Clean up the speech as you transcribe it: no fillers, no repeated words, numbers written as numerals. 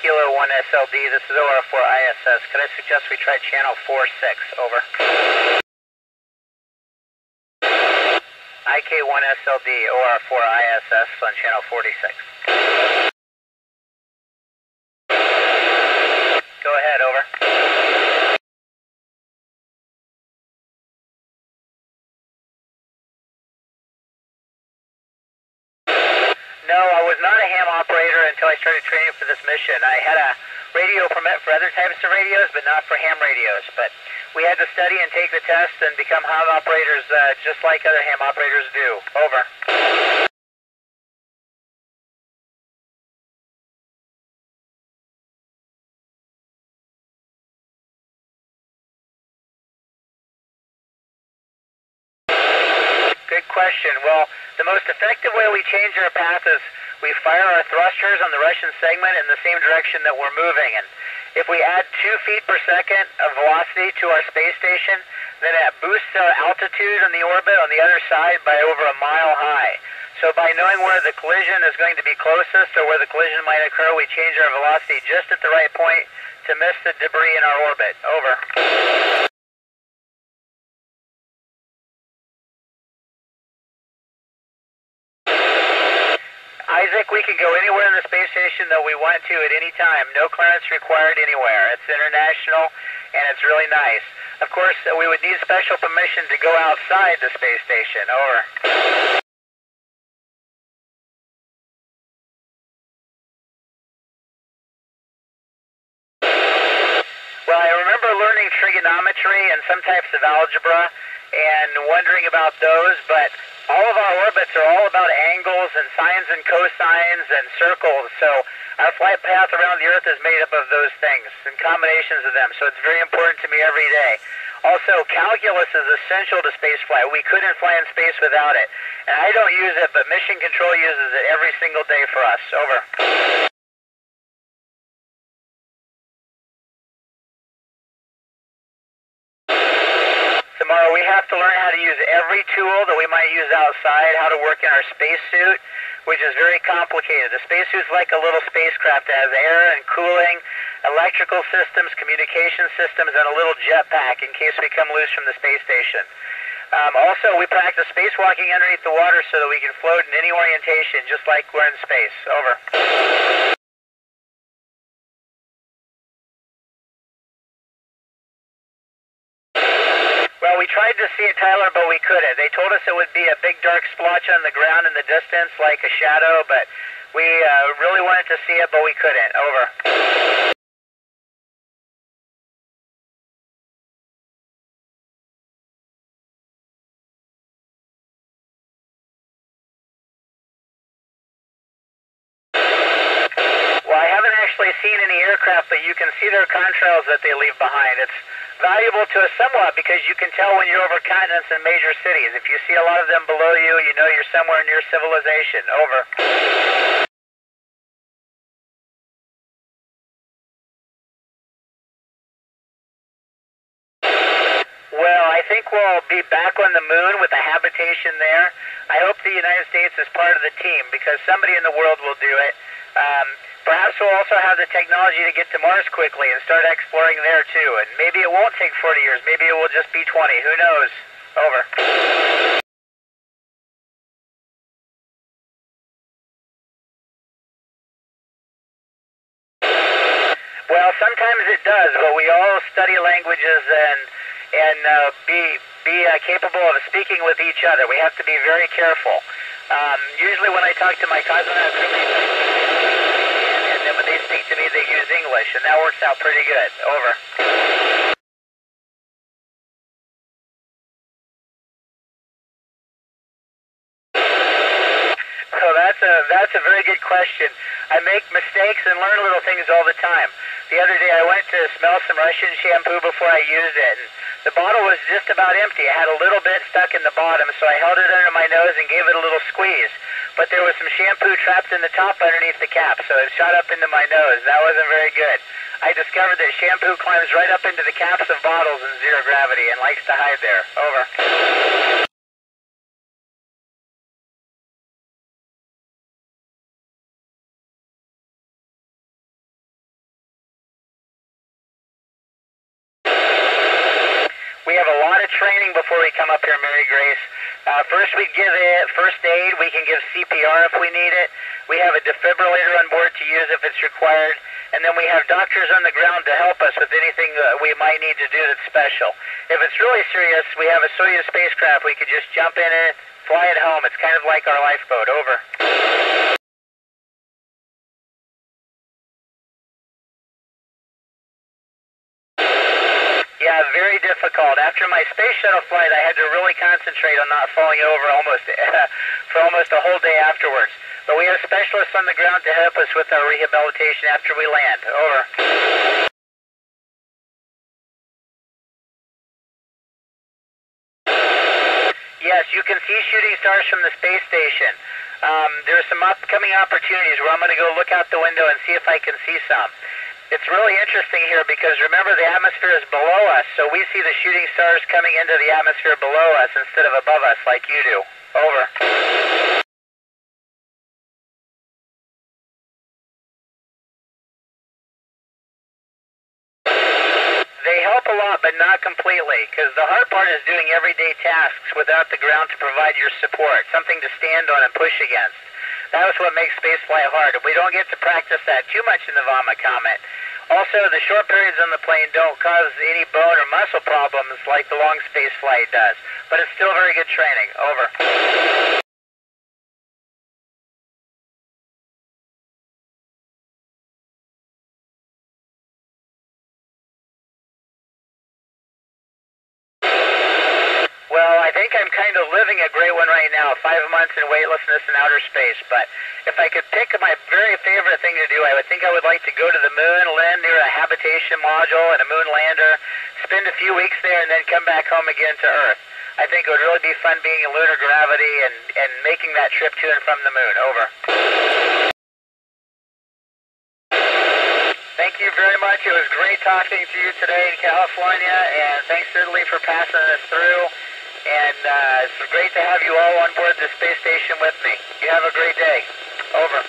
Kilo 1 SLD, this is OR4 ISS. Could I suggest we try channel 46, over. IK1 SLD, OR4 ISS on channel 46. Go ahead, over. No, I was not a ham operator until I started training for this mission. I had a radio permit for other types of radios, but not for ham radios. But we had to study and take the test and become ham operators just like other ham operators do. Over. Good question. Well, the most effective way we change our path is we fire our thrusters on the Russian segment in the same direction that we're moving. And if we add 2 feet per second of velocity to our space station, then that boosts our altitude on the orbit on the other side by over a mile high. So by knowing where the collision is going to be closest or where the collision might occur, we change our velocity just at the right point to miss the debris in our orbit. Over. Isaac, we can go anywhere in the space station that we want to at any time. No clearance required anywhere. It's international, and it's really nice. Of course, we would need special permission to go outside the space station. Over. Well, I remember learning trigonometry and some types of algebra and wondering about those, but all of our orbits are all about angles and sines and cosines and circles, so our flight path around the Earth is made up of those things and combinations of them, so it's very important to me every day. Also, calculus is essential to spaceflight. We couldn't fly in space without it. And I don't use it, but Mission Control uses it every single day for us. Over. Tomorrow we have to learn how to use every tool that we might use outside, how to work in our spacesuit, which is very complicated. The spacesuit's like a little spacecraft. It has air and cooling, electrical systems, communication systems, and a little jetpack in case we come loose from the space station. Also, we practice spacewalking underneath the water so that we can float in any orientation, just like we're in space. Over. Well, we tried to see it, Tyler, but we couldn't. They told us it would be a big dark splotch on the ground in the distance, like a shadow, but we really wanted to see it, but we couldn't. Over. Well, I haven't actually seen any aircraft, but you can see their contrails that they leave behind. It's valuable to us somewhat because you can tell when you're over continents and major cities. If you see a lot of them below you, you know you're somewhere near civilization. Over. Well, I think we'll be back on the moon with a habitation there. I hope the United States is part of the team because somebody in the world will do it. Perhaps we'll also have the technology to get to Mars quickly and start exploring there too. And maybe it won't take 40 years. Maybe it will just be 20. Who knows? Over. Well, sometimes it does, but we all study languages and be capable of speaking with each other. We have to be very careful. Usually when I talk to my cosmonaut crewmates, and then when they speak to me, they use English, and that works out pretty good. Over. So that's a very good question. I make mistakes and learn little things all the time. The other day I went to smell some Russian shampoo before I used it, and the bottle was just about empty. It had a little bit stuck in the bottom, so I held it under my nose and gave it a little squeeze. But there was some shampoo trapped in the top underneath the cap, so it shot up into my nose. That wasn't very good. I discovered that shampoo climbs right up into the caps of bottles in zero gravity and likes to hide there. Over. We have a lot of training before we come up here, Mary Grace. First we give it first aid. We can give CPR if we need it. We have a defibrillator on board to use if it's required. And then we have doctors on the ground to help us with anything we might need to do that's special. If it's really serious, we have a Soyuz spacecraft. We could just jump in it, fly it home. It's kind of like our lifeboat. Over. Yeah, very difficult. After my space shuttle flight, I had to really concentrate on not falling over for almost a whole day afterwards. But we have specialists on the ground to help us with our rehabilitation after we land. Over. Yes, you can see shooting stars from the space station. There are some upcoming opportunities where I'm going to go look out the window and see if I can see some. It's really interesting here because remember the atmosphere is below us, so we see the shooting stars coming into the atmosphere below us instead of above us like you do. Over. They help a lot, but not completely, because the hard part is doing everyday tasks without the ground to provide your support, something to stand on and push against. That was what makes spaceflight hard. We don't get to practice that too much in the Vama Comet. Also, the short periods on the plane don't cause any bone or muscle problems like the long space flight does. But it's still very good training. Over. Well, I think I'm kind of living a great one right now, 5 months in weightlessness in outer space. But if I could pick my very favorite thing to do, I would think I would like to go to the moon, land near a habitation module and a moon lander, spend a few weeks there, and then come back home again to Earth. I think it would really be fun being in lunar gravity and making that trip to and from the moon. Over. Thank you very much. It was great talking to you today in California, and thanks Italy for passing us through. And it's great to have you all on board the space station with me. You have a great day. Over.